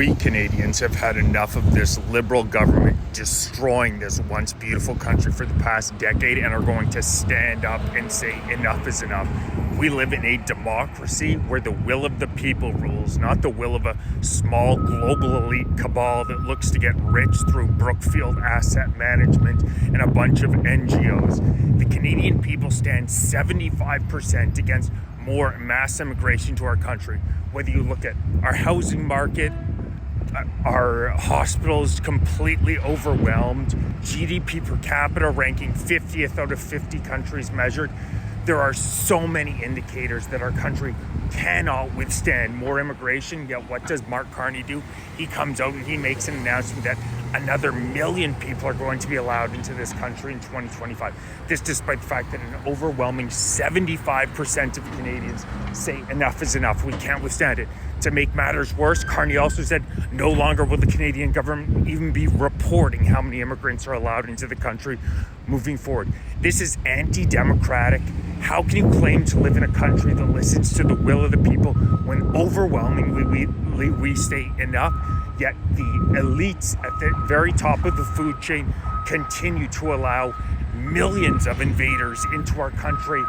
We Canadians have had enough of this liberal government destroying this once beautiful country for the past decade and are going to stand up and say enough is enough. We live in a democracy where the will of the people rules, not the will of a small global elite cabal that looks to get rich through Brookfield Asset Management and a bunch of NGOs. The Canadian people stand 75% against more mass immigration to our country. Whether you look at our housing market, our hospitals completely overwhelmed, GDP per capita ranking 50th out of 50 countries measured. There are so many indicators that our country cannot withstand more immigration. Yet what does Mark Carney do? He comes out and he makes an announcement that another 1 million people are going to be allowed into this country in 2025. This despite the fact that an overwhelming 75% of Canadians say enough is enough. We can't withstand it. To make matters worse, Carney also said no longer will the Canadian government even be reporting how many immigrants are allowed into the country moving forward. This is anti-democratic. How can you claim to live in a country that listens to the will of the people when overwhelmingly we say enough, yet the elites at the very top of the food chain continue to allow millions of invaders into our country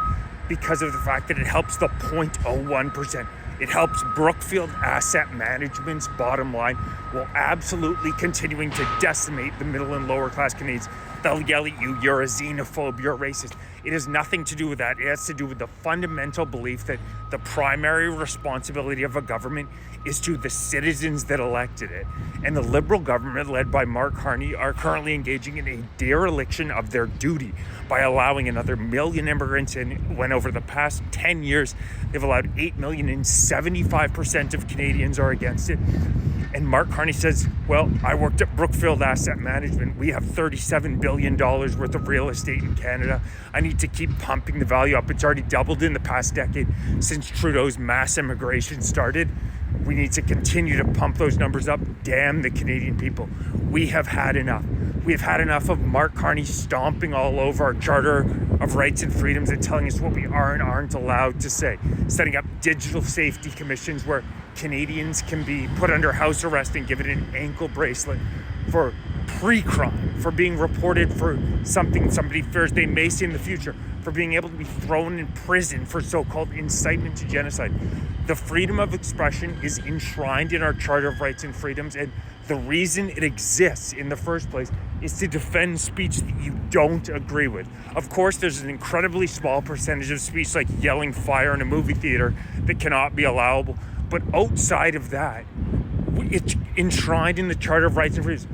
because of the fact that it helps the 0.01%. It helps Brookfield Asset Management's bottom line while absolutely continuing to decimate the middle and lower class Canadians. They'll yell at you, you're a xenophobe, you're a racist. It has nothing to do with that. It has to do with the fundamental belief that the primary responsibility of a government is to the citizens that elected it. And the Liberal government, led by Mark Carney, are currently engaging in a dereliction of their duty by allowing another 1 million immigrants in, when over the past 10 years, they've allowed 8 million and 75% of Canadians are against it. And Mark Carney says, well, I worked at Brookfield Asset Management. We have $37 billion worth of real estate in Canada. I need to keep pumping the value up. It's already doubled in the past decade since Trudeau's mass immigration started. We need to continue to pump those numbers up. Damn the Canadian people. We have had enough. We have had enough of Mark Carney stomping all over our Charter of Rights and Freedoms and telling us what we are and aren't allowed to say. Setting up digital safety commissions where Canadians can be put under house arrest and given an ankle bracelet for pre-crime, for being reported for something somebody fears they may see in the future, for being able to be thrown in prison for so-called incitement to genocide. The freedom of expression is enshrined in our Charter of Rights and Freedoms, and the reason it exists in the first place is to defend speech that you don't agree with. Of course, there's an incredibly small percentage of speech like yelling fire in a movie theater that cannot be allowable. But outside of that, it's enshrined in the Charter of Rights and Freedoms.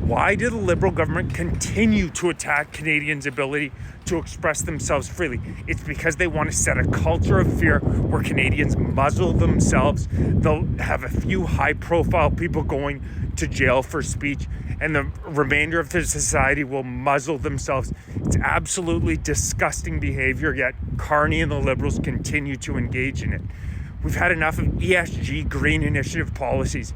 Why did the Liberal government continue to attack Canadians' ability to express themselves freely? It's because they want to set a culture of fear where Canadians muzzle themselves. They'll have a few high-profile people going to jail for speech, and the remainder of the society will muzzle themselves. It's absolutely disgusting behavior, yet Carney and the Liberals continue to engage in it. We've had enough of ESG green initiative policies.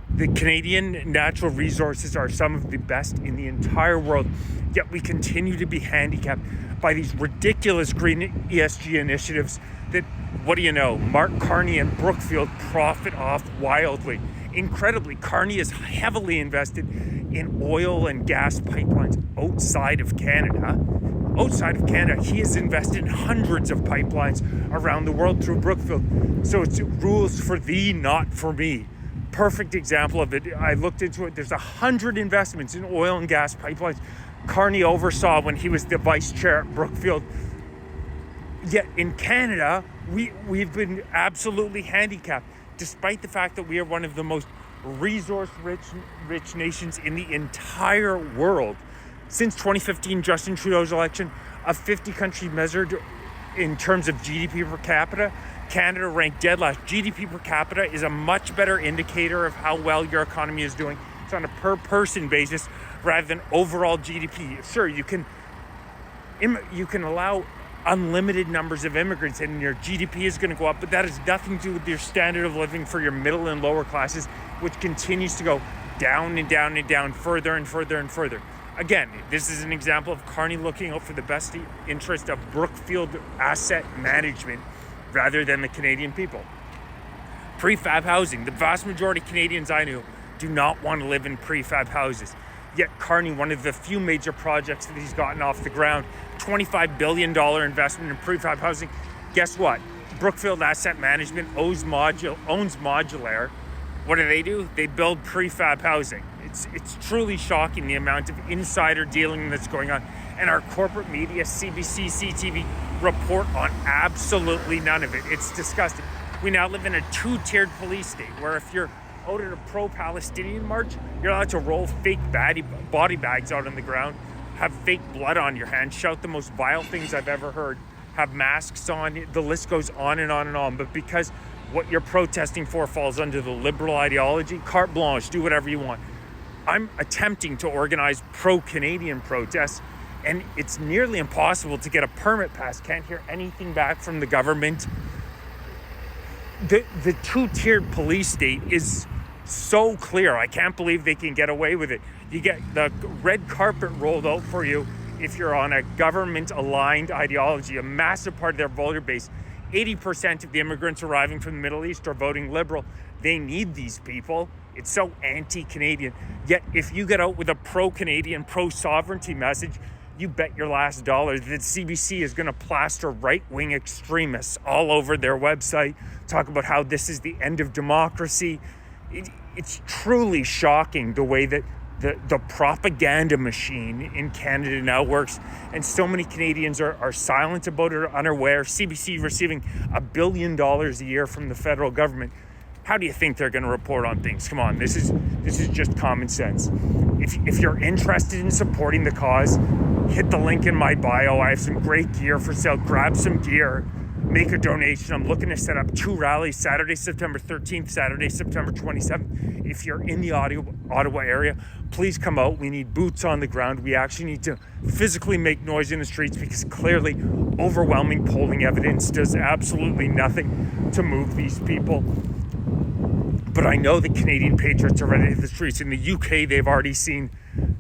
The Canadian natural resources are some of the best in the entire world, yet we continue to be handicapped by these ridiculous green ESG initiatives that, what do you know, Mark Carney and Brookfield profit off wildly. Incredibly, Carney is heavily invested in oil and gas pipelines outside of Canada. Outside of Canada, he has invested in hundreds of pipelines around the world through Brookfield. So it's rules for thee, not for me. Perfect example of it. I looked into it. There's 100 investments in oil and gas pipelines Carney oversaw when he was the vice chair at Brookfield. Yet in Canada, we've been absolutely handicapped, despite the fact that we are one of the most resource-rich nations in the entire world. Since 2015, Justin Trudeau's election, of 50 countries measured in terms of GDP per capita, Canada ranked dead last. GDP per capita is a much better indicator of how well your economy is doing. It's on a per-person basis rather than overall GDP. Sure, you can allow unlimited numbers of immigrants and your GDP is going to go up, but that has nothing to do with your standard of living for your middle and lower classes, which continues to go down and down and down, further and further and further. Again, this is an example of Carney looking out for the best interest of Brookfield Asset Management rather than the Canadian people. Prefab housing. The vast majority of Canadians I knew do not want to live in prefab houses. Yet Carney, one of the few major projects that he's gotten off the ground, $25 billion investment in prefab housing. Guess what? Brookfield Asset Management owns Modular. What do? They build prefab housing. It's truly shocking the amount of insider dealing that's going on. And our corporate media, CBC, CTV, report on absolutely none of it. It's disgusting. We now live in a two-tiered police state where if you're out at a pro-Palestinian march, you're allowed to roll fake body bags out on the ground, have fake blood on your hands, shout the most vile things I've ever heard, have masks on. The list goes on and on and on. But because what you're protesting for falls under the liberal ideology, carte blanche, do whatever you want. I'm attempting to organize pro-Canadian protests, and it's nearly impossible to get a permit passed. Can't hear anything back from the government. The two-tiered police state is so clear. I can't believe they can get away with it. You get the red carpet rolled out for you if you're on a government-aligned ideology. A massive part of their voter base, 80% of the immigrants arriving from the Middle East are voting Liberal. They need these people. It's so anti-Canadian. Yet if you get out with a pro-Canadian, pro-sovereignty message, you bet your last dollar that CBC is going to plaster right-wing extremists all over their website, talk about how this is the end of democracy. It's truly shocking the way that the propaganda machine in Canada now works, and so many Canadians are silent about it or unaware. CBC receiving $1 billion a year from the federal government. How do you think they're going to report on things? Come on, this is just common sense. If you're interested in supporting the cause, hit the link in my bio. I have some great gear for sale. Grab some gear, make a donation. I'm looking to set up 2 rallies, Saturday, September 13th, Saturday, September 27th. If you're in the Ottawa area, please come out. We need boots on the ground. We actually need to physically make noise in the streets because clearly overwhelming polling evidence does absolutely nothing to move these people. But I know the Canadian patriots are ready to hit the streets. In the UK, they've already seen,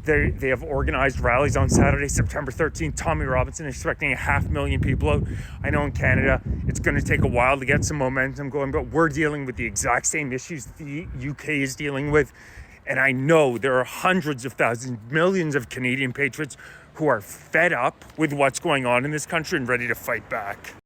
they have organized rallies on Saturday, September 13th. Tommy Robinson expecting 500,000 people out. I know in Canada, it's going to take a while to get some momentum going, but we're dealing with the exact same issues the UK is dealing with. And I know there are hundreds of thousands, millions of Canadian patriots who are fed up with what's going on in this country and ready to fight back.